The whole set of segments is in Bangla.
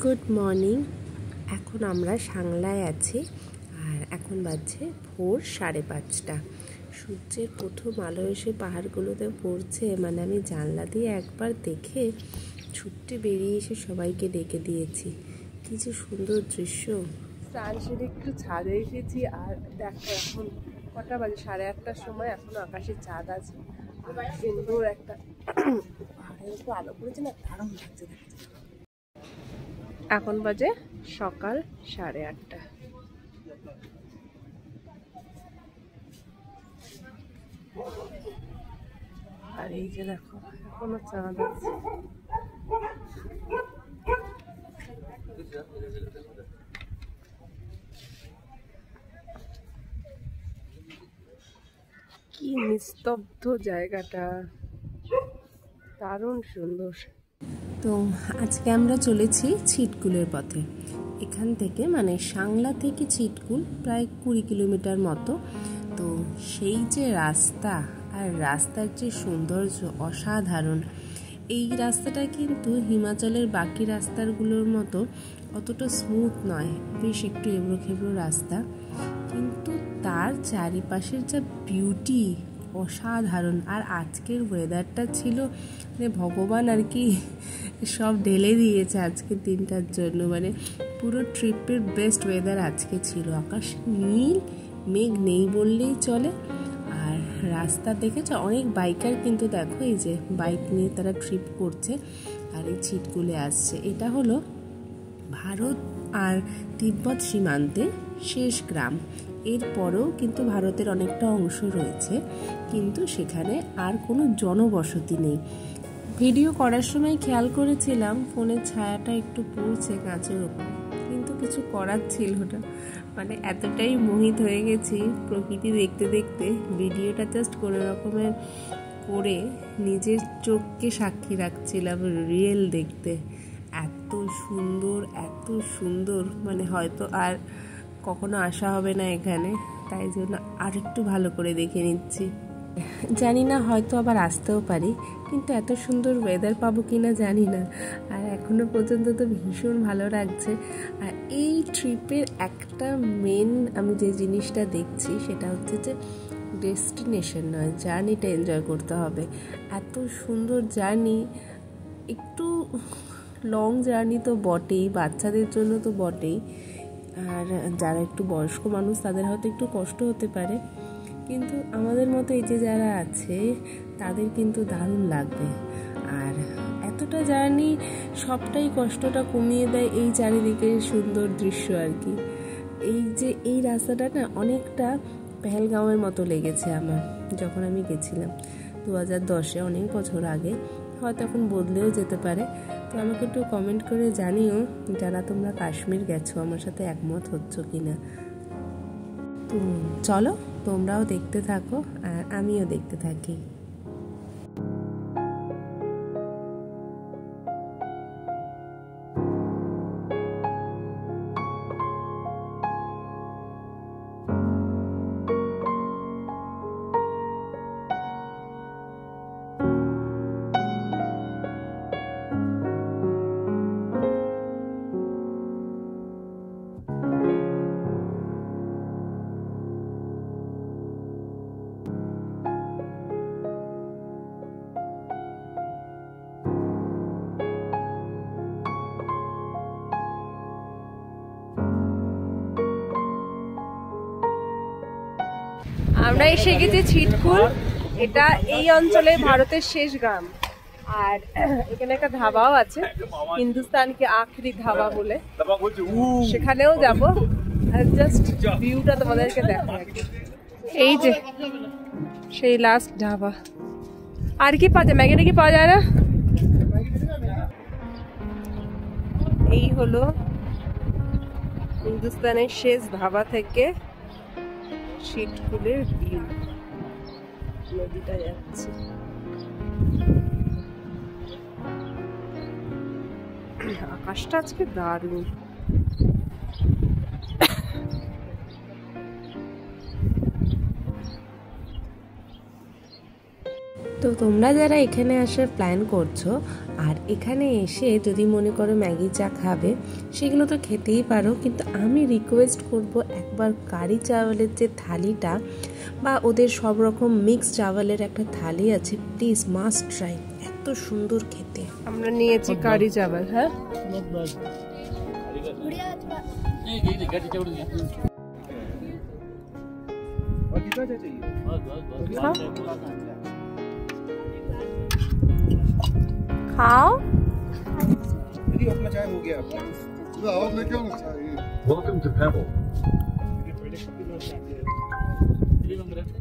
Good morning. এখন আমরা সাংলায় আছি আর এখন বাজছে ভোর 5:30। সূর্যের প্রথম আলো এসে পাহাড়গুলোতে পড়ছে, মানে আমি জানলা দিয়ে একবার দেখে ছুটে বেরিয়ে এসে সবাইকে ডেকে দিয়েছি। কি যে সুন্দর দৃশ্য। স্নান সেরে একটু ছাদে এসেছি আর দেখো এখন কটা বাজে, 8:30টার সময়। এখন আকাশে চাঁদ আছে, সুন্দর একটা পাহাড়ের উপর আলো পড়েছে না, দারুণ লাগছে দেখতে। এখন বাজে সকাল 8:30। আর এই যে দেখো এখনো চাঁদ আছে। কি নিস্তব্ধ জায়গাটা, দারুণ সুন্দর। তো আজকে আমরা চলেছি ছিটকুলের পথে। এখান থেকে মানে সাংলা থেকে ছিটকুল প্রায় 20 কিলোমিটার মতো। তো সেই যে রাস্তা আর রাস্তার যে সৌন্দর্য অসাধারণ। এই রাস্তাটা কিন্তু হিমাচলের বাকি রাস্তাগুলোর মতো অতটা স্মুথ নয়, বেশ একটু এবড়ো খেবড়ো রাস্তা, কিন্তু তার চারিপাশের যা বিউটি অসাধারণ। আর আজকের ওয়েদারটা ছিল মানে ভগবান আর কি সব ঢেলে দিয়েছে আজকের দিনটার জন্য। মানে পুরো ট্রিপের বেস্ট ওয়েদার আজকে ছিল। আকাশ নীল, মেঘ নেই বললেই চলে। আর রাস্তা দেখেছো অনেক বাইকার কিন্তু দেখো এই যে বাইক নিয়ে তারা ট্রিপ করছে আর এই ছিটকুলে আসছে। এটা হলো ভারত আর তিব্বত সীমান্তে শেষ গ্রাম। এরপরেও কিন্তু ভারতের অনেকটা অংশ রয়েছে, কিন্তু সেখানে আর কোনো জনবসতি নেই। ভিডিও করার সময় খেয়াল করেছিলাম ফোনের ছায়াটা একটু পড়ছে কাঁচের ওপর, কিন্তু কিছু করার ছিল না। মানে এতটাই মোহিত হয়ে গেছি প্রকৃতি দেখতে দেখতে, ভিডিওটা জাস্ট কোনো রকমের করে নিজের চোখকে সাক্ষী রাখছিলাম রিয়েল দেখতে। এত সুন্দর, এত সুন্দর, মানে হয়তো আর কখনো আসা হবে না এখানে, তাই জন্য আর একটু ভালো করে দেখে নিচ্ছি। জানি না হয়তো আবার আসতেও পারি, কিন্তু এত সুন্দর ওয়েদার পাবো কিনা জানি না। আর এখনো পর্যন্ত তো ভীষণ ভালো লাগছে। আর এই ট্রিপের একটা মেন আমি যে জিনিসটা দেখছি সেটা হচ্ছে যে ডেস্টিনেশন নয়, জার্নিটা এনজয় করতে হবে। এত সুন্দর জার্নি, একটু লং জার্নি তো বটেই, বাচ্চাদের জন্য তো বটেই। আর যারা একটু বয়স্ক মানুষ তাদের হয়তো একটু কষ্ট হতে পারে, কিন্তু আমাদের মতো এই যে যারা আছে তাদের কিন্তু দারুণ লাগবে। আর এতটা জার্নি সবটাই কষ্টটা কমিয়ে দেয় এই চারিদিকের সুন্দর দৃশ্য আর কি। এই যে এই রাস্তাটা না অনেকটা পেহেলগাঁওয়ের মতো লেগেছে আমার যখন আমি গেছিলাম 2010-এ, অনেক বছর আগে। হয়তো এখন বদলেও যেতে পারে। তো আমাকে একটু কমেন্ট করে জানিও যারা তোমরা কাশ্মীর গেছো, আমার সাথে একমত হচ্ছ কিনা। তো চলো তোমরাও দেখতে থাকো আর আমিও দেখতে থাকি। আমরা এসে গেছি ছিটকুল। এটা এই অঞ্চলে ভারতের শেষ গ্রাম। আর এখানে একটা ধাবাও আছে, হিন্দুস্তান কি আখরি ধাবা বলে, সেখানেও যাবো। আর জাস্ট ভিউটা তোমাদেরকে দেখো। এই যে সেই লাস্ট ধাবা। আর কি পাওয়া যায়, ম্যাগি কি পাওয়া যায় না? এই হলো হিন্দুস্তানের শেষ ধাবা থেকে ছিটকুলের ভিউ। নদীটা যাচ্ছে, আকাশটা আজকে দারুণ। তো তোমরা যারা এখানে আসার প্ল্যান করছো আর এখানে এসে যদি মনে করো ম্যাগি চা খাবে সেগুলো তো খেতেই পারো, কিন্তু আমি রিকোয়েস্ট করব একবার কারি চাওয়ালের যে থালিটা বা ওদের সব রকম মিক্স চাওয়ালের একটা থালি আছে, প্লিজ মাস্ট ট্রাই, এত সুন্দর খেতে। আমরা নিয়েছি কারি চাওয়াল। হ্যাঁ খাও।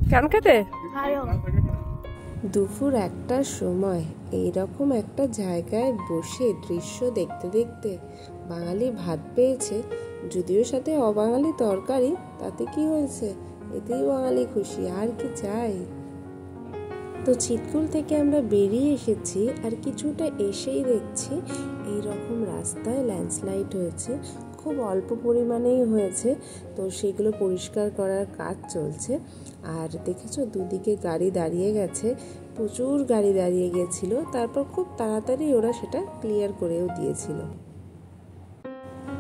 কেমন খেতে? দুপুর 1টার সময় এইরকম একটা জায়গায় বসে দৃশ্য দেখতে দেখতে বাঙালি ভাত পেয়েছে, যদিও সাথে অবাঙালি তরকারি, তাতে কি হয়েছে, এতেই বাঙালি খুশি, আর কি চাই। তো ছিটকুল থেকে আমরা বেরিয়ে এসেছি, আর কিছুটা এসেই দেখছি এই রকম রাস্তায় ল্যান্ডস্লাইড হয়েছে, খুব অল্প পরিমাণেই হয়েছে, তো সেগুলো পরিষ্কার করার কাজ চলছে। আর দেখেছো দুদিকে গাড়ি দাঁড়িয়ে গেছে, প্রচুর গাড়ি দাঁড়িয়ে গেছিলো, তারপর খুব তাড়াতাড়ি ওরা সেটা ক্লিয়ার করেও দিয়েছিল।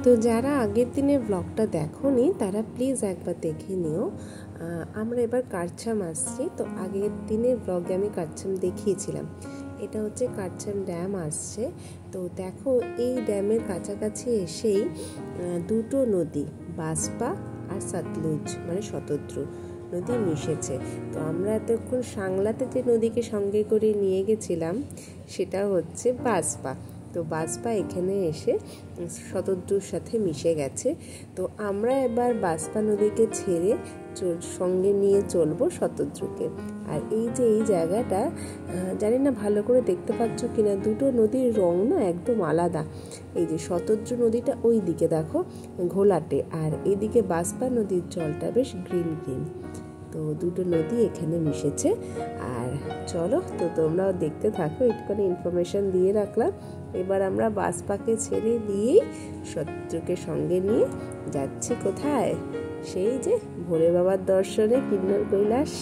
তো যারা আগের দিনের ব্লগটা দেখোনি তারা প্লিজ একবার দেখে নিও। আমরা এবার কারছাম আসছি, তো আগের দিনের ব্লগে আমি কারছাম দেখিয়েছিলাম। এটা হচ্ছে কারছাম ড্যাম আসছে। তো দেখো এই ড্যামের কাছাকাছি এসেই দুটো নদী, বাসপা আর সতলুজ মানে শতদ্রু নদী মিশেছে। তো আমরা এতক্ষণ সাংলাতে যে নদীকে সঙ্গে করে নিয়ে গেছিলাম সেটা হচ্ছে বাসপা। তো বাসপা এখানে এসে শতদ্রুর সাথে মিশে গেছে। তো আমরা এবার বাসপা নদীকে ছেড়ে সঙ্গে নিয়ে চলবো শতদ্রুকে। আর এই যে এই জায়গাটা জানি না ভালো করে দেখতে পাচ্ছ কিনা, দুটো নদীর রং না একদম আলাদা। এই যে শতদ্রু নদীটা ওই দিকে দেখো ঘোলাটে, আর এদিকে বাসপা নদীর জলটা বেশ গ্রিন গ্রিন। তো দুটো নদী এখানে মিশেছে। আর চলো, তো তোমরাও দেখতে থাকো, একটুখানি ইনফরমেশন দিয়ে রাখলাম। এবার আমরা বাসপাকে ছেড়ে দিয়েই শতদ্রুকে সঙ্গে নিয়ে যাচ্ছি কোথায়, সেই যে ভোলে বাবার দর্শনে কিন্নর কৈলাস।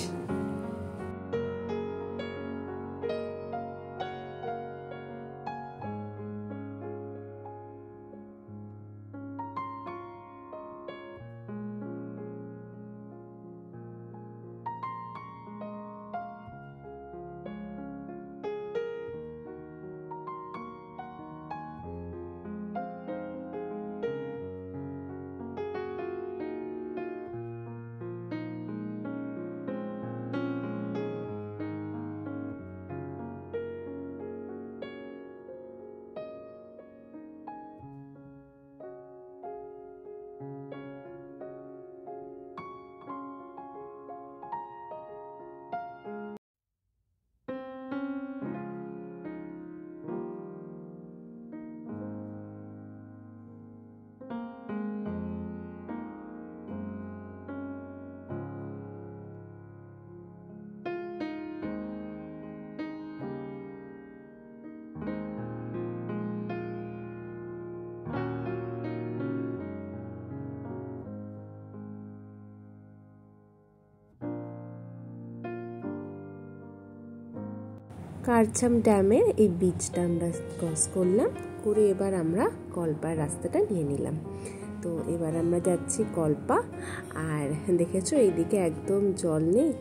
কারছাম ড্যামের এই বিচটা আমরা ক্রস করলাম, করে এবার আমরা কল্পার রাস্তাটা নিয়ে নিলাম। তো এবার আমরা যাচ্ছি কল্পা। আর দেখেছো এইদিকে একদম জল নেই,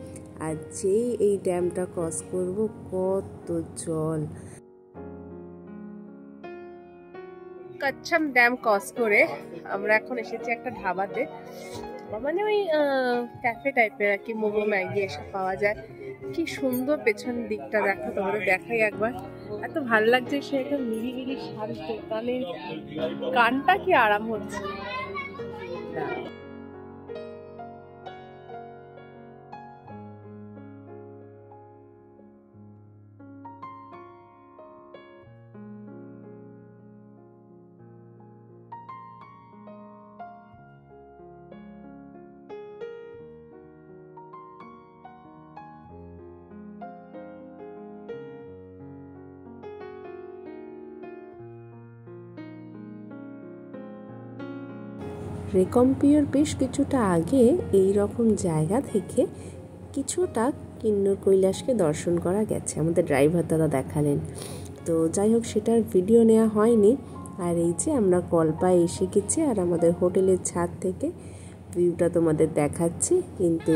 আর যেই এই ড্যামটা ক্রস করব কত জল। কারছাম ড্যাম ক্রস করে আমরা এখন এসেছি একটা ধাবাতে, মানে ওই ক্যাফে টাইপের আর কি, মোমো ম্যাগি এসব পাওয়া যায়। কি সুন্দর পেছন দিকটা দেখো, তোমাদের দেখাই একবার, এত ভালো লাগছে। সে একটা নিরিবিলি শান্ত, মানে গানটা কি আরাম হচ্ছে। রেকম্পিওর বেশ কিছুটা আগে এই রকম জায়গা থেকে কিছুটা কিন্নর কৈলাসকে দর্শন করা গেছে, আমাদের ড্রাইভার দাদা দেখালেন। তো তো যাই হোক, সেটার ভিডিও নেওয়া হয়নি। আর এই যে আমরা কল্পায় এসে গেছি, আর আমাদের হোটেলের ছাদ থেকে ভিউটা তোমাদের দেখাচ্ছি। কিন্তু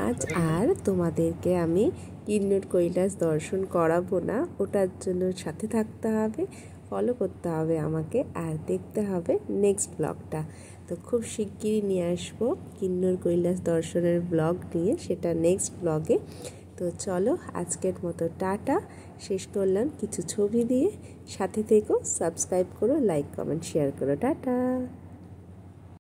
আজ আর তোমাদেরকে আমি কিন্নর কৈলাস দর্শন করাবো না, ওটার জন্য সাথে থাকতে হবে, ফলো করতে হবে আমাকে, আর দেখতে হবে নেক্সট ব্লগটা। তো খুব শিগগিরই নিয়ে আসবো কিন্নর কৈলাস দর্শনের ব্লগ নিয়ে, সেটা নেক্সট ব্লগে। তো চলো, আজকের মতো টাটা, শেষ করলাম কিছু ছবি দিয়ে। সাথে থেকো, সাবস্ক্রাইব করো, লাইক কমেন্ট শেয়ার করো। টাটা।